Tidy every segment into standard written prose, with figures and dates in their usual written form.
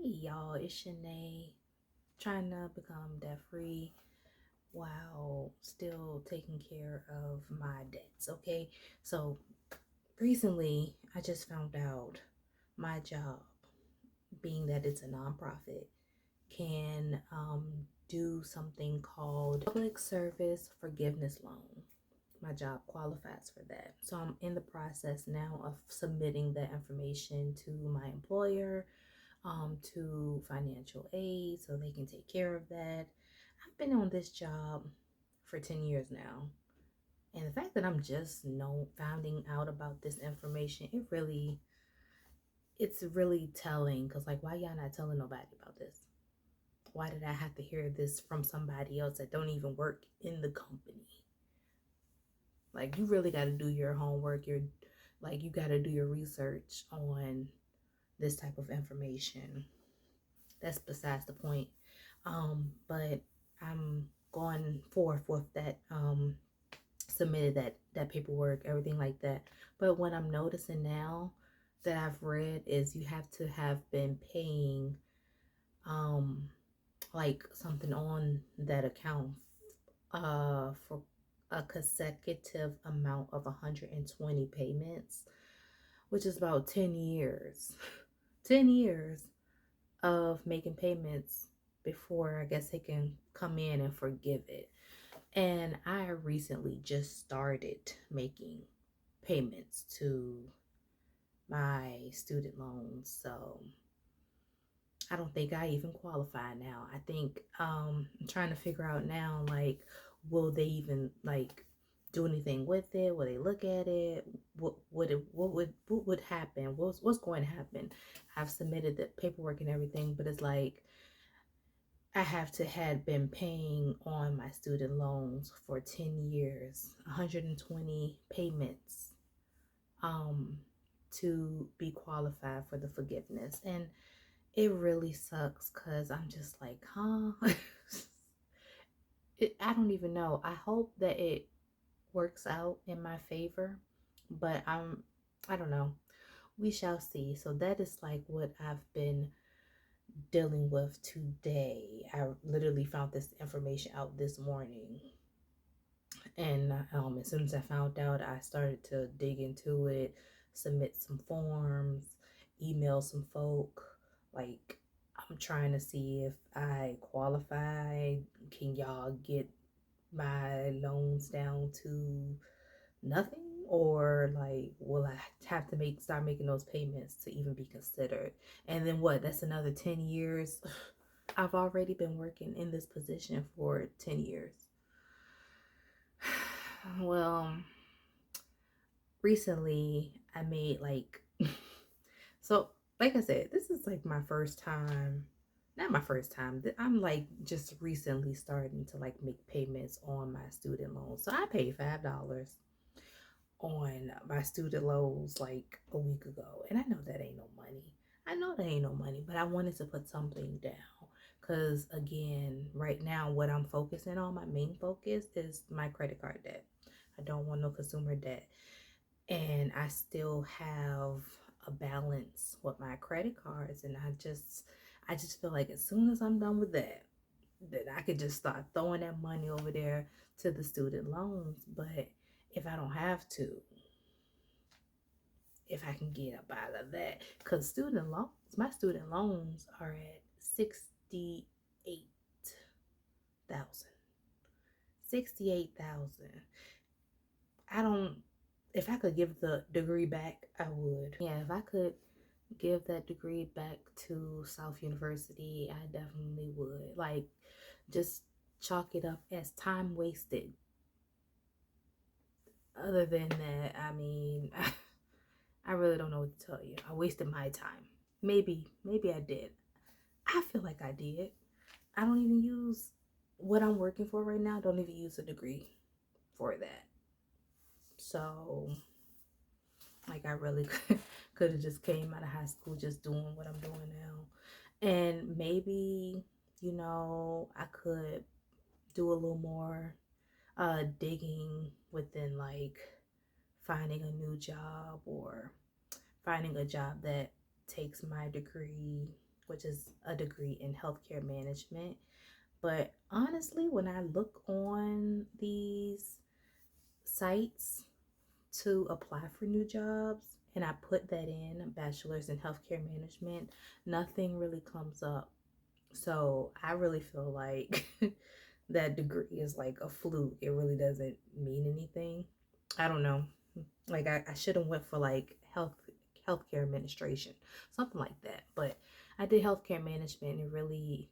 Y'all, it's Shanae trying to become debt free while still taking care of my debts. Okay, so recently I just found out my job, being that it's a nonprofit, can do something called public service forgiveness loan. My job qualifies for that. So I'm in the process now of submitting that information to my employer, to financial aid so they can take care of that. I've been on this job for 10 years now. And the fact that I'm just finding out about this information, it's really telling. Because, like, why y'all not telling nobody about this? Why did I have to hear this from somebody else that don't even work in the company? Like, you really got to do your homework. You got to do your research on this type of information. That's besides the point. But I'm going forth with that, submitted that paperwork, everything like that. But what I'm noticing now that I've read is you have to have been paying like something on that account for a consecutive amount of 120 payments, which is about 10 years. 10 years of making payments before I guess they can come in and forgive it. And I recently just started making payments to my student loans. So I don't think I even qualify now. I think I'm trying to figure out now, like, will they even like do anything with it? Will they look at it? What would happen? What's going to happen? I've submitted the paperwork and everything, but it's like I have to had been paying on my student loans for 10 years, 120 payments, um, to be qualified for the forgiveness. And it really sucks because I'm just like, huh? I don't even know. I hope that it works out in my favor, but I don't know. We shall see. So that is like what I've been dealing with today. I literally found this information out this morning. And as soon as I found out, I started to dig into it, submit some forms, email some folk. Like, I'm trying to see if I qualify. Can y'all get my loans down to nothing? Or like, will I have to start making those payments to even be considered? And then what? That's another 10 years. I've already been working in this position for 10 years. Well, recently I made like so like I said, this is like my first time, not my first time. I'm like just recently starting to like make payments on my student loans. So I paid $5 on my student loans like a week ago. And I know that ain't no money. I know that ain't no money, but I wanted to put something down. Because again, right now, what I'm focusing on, my main focus is my credit card debt. I don't want no consumer debt. And I still have a balance with my credit cards. And I just feel like as soon as I'm done with that, I could just start throwing that money over there to the student loans. But if I don't have to, if I can get up out of that, because my student loans are at 68,000. 68,000. I don't, if I could give the degree back, I would. Yeah, if I could give that degree back to South University, I definitely would. Like, just chalk it up as time wasted. Other than that, I mean, I really don't know what to tell you. I wasted my time. Maybe I did. I feel like I did. I don't even use what I'm working for right now. I don't even use a degree for that. So, like, I really could have just came out of high school just doing what I'm doing now. And maybe, I could do a little more digging within, like, finding a new job or finding a job that takes my degree which is a degree in healthcare management. But honestly, when I look on these sites to apply for new jobs and I put that in, a bachelor's in healthcare management, nothing really comes up. So I really feel like that degree is like a fluke. It really doesn't mean anything. I don't know. Like I should have went for like healthcare administration, something like that. But I did healthcare management and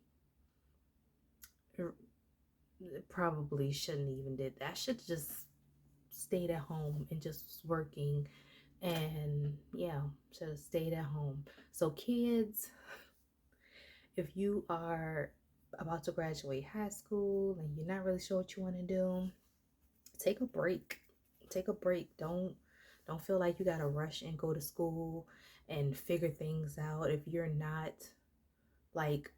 it probably shouldn't even did that. I should have just stayed at home and just was working, and yeah, should have stayed at home. So kids, if you are about to graduate high school and you're not really sure what you want to do, take a break. Take a break. Don't feel like you got to rush and go to school and figure things out if you're not like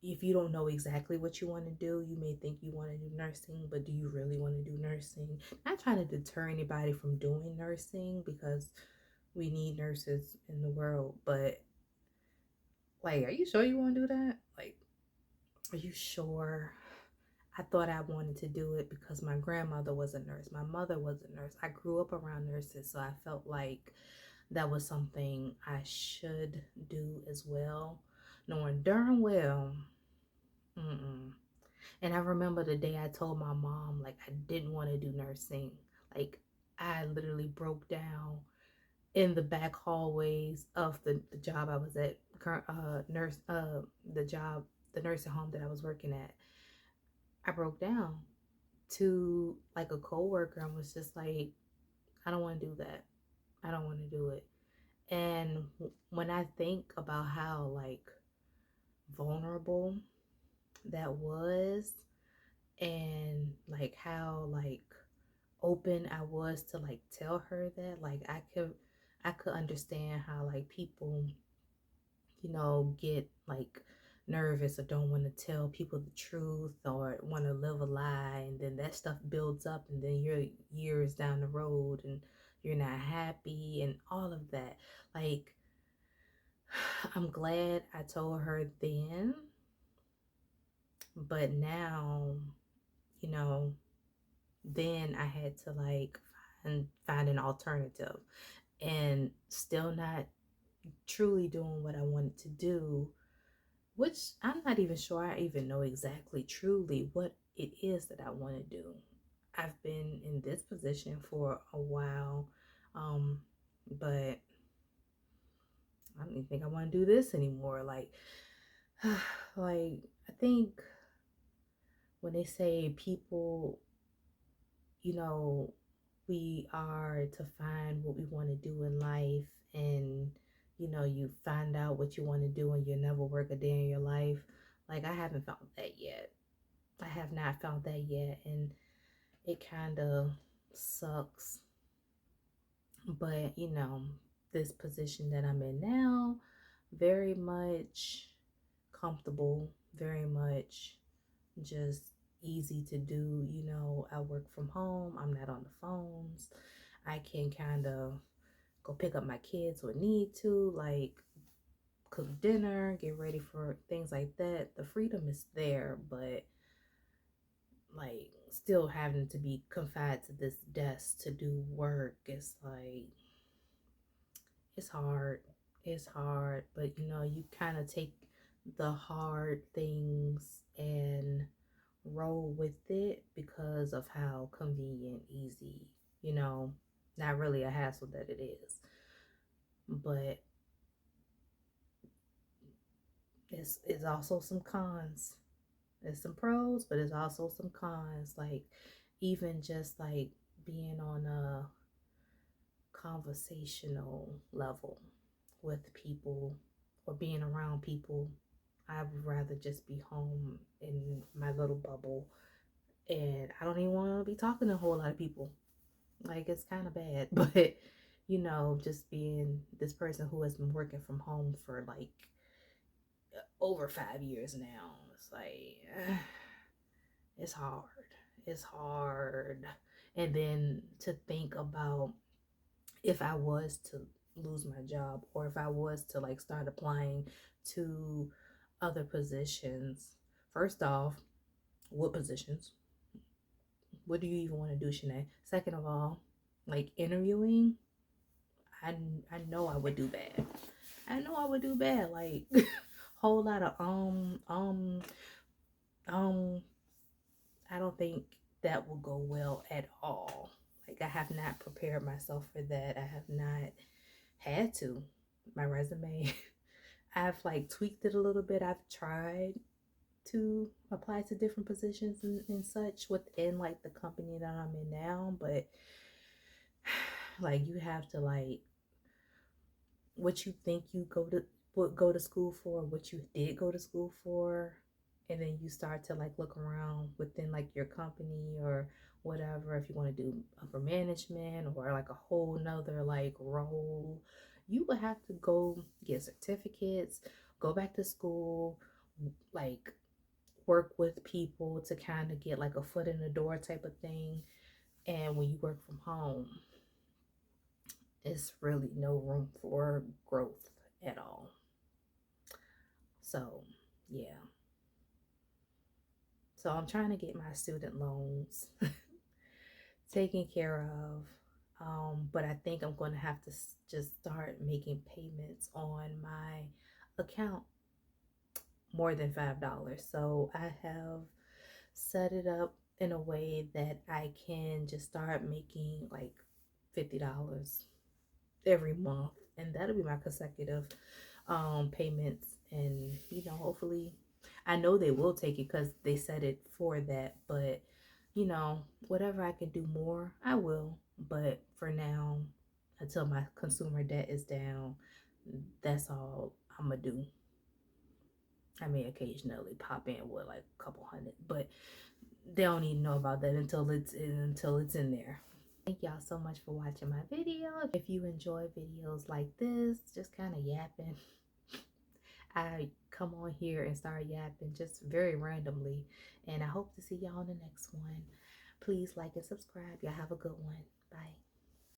if you don't know exactly what you want to do. You may think you want to do nursing, but do you really want to do nursing? Not trying to deter anybody from doing nursing, because we need nurses in the world, but like, are you sure you want to do that? Like, are you sure? I thought I wanted to do it because my grandmother was a nurse. My mother was a nurse. I grew up around nurses, so I felt like that was something I should do as well, knowing darn well. Mm-mm. And I remember the day I told my mom, like, I didn't want to do nursing. Like, I literally broke down in the back hallways of the job I was at, the nursing home that I was working at. I broke down to like a coworker and was just like, I don't want to do that. I don't want to do it. And when I think about how like vulnerable that was, and like how like open I was to like tell her that, like I could understand how like people, get like nervous or don't want to tell people the truth or want to live a lie, and then that stuff builds up, and then you're years down the road and you're not happy and all of that. Like, I'm glad I told her then, but now, you know, then I had to like find an alternative, and still not truly doing what I wanted to do, which I'm not even sure I even know exactly truly what it is that I want to do. I've been in this position for a while, um, but I don't even think I want to do this anymore. Like, like I think when they say people, you know, we are to find what we want to do in life, and you find out what you want to do and you never work a day in your life. Like, I haven't found that yet. I have not found that yet, and it kind of sucks. But this position that I'm in now, very much comfortable, very much just easy to do. I work from home, I'm not on the phones. I can kind of go pick up my kids when need to, like cook dinner, get ready for things like that. The freedom is there, but like still having to be confined to this desk to do work, it's like it's hard. It's hard, but you kind of take the hard things and roll with it because of how convenient, easy, not really a hassle that it is. But it's also some cons. There's some pros, but there's also some cons. Like, even just like being on a conversational level with people or being around people, I would rather just be home in my little bubble, and I don't even want to be talking to a whole lot of people. Like, it's kind of bad, but just being this person who has been working from home for like over 5 years now, it's like it's hard. It's hard. And then to think about, if I was to lose my job, or if I was to like start applying to other positions. First off, what positions? What do you even want to do, Shanae? Second of all, like interviewing, I, I know I would do bad. I know I would do bad. Like whole lot of um I don't think that will go well at all. Like I have not prepared myself for that. I have not had to. My resume, I've like tweaked it a little bit. I've tried to apply to different positions and such within like the company that I'm in now, but like you have to like what you think you go to school for, what you did go to school for, and then you start to like look around within like your company or whatever, if you want to do upper management or like a whole nother like role, you would have to go get certificates, go back to school, like work with people to kind of get like a foot in the door type of thing. And when you work from home, it's really no room for growth at all. So, yeah. So I'm trying to get my student loans taken care of. But I think I'm going to have to just start making payments on my account more than $5. So I have set it up in a way that I can just start making like $50 every month, and that'll be my consecutive payments. And hopefully, I know they will take it because they set it for that, but whatever I can do more, I will. But for now, until my consumer debt is down, that's all I'm gonna do. I may occasionally pop in with like a couple hundred, but they don't even know about that until it's in there. Thank y'all so much for watching my video. If you enjoy videos like this, just kind of yapping, I come on here and start yapping just very randomly. And I hope to see y'all in the next one. Please like and subscribe. Y'all have a good one. Bye.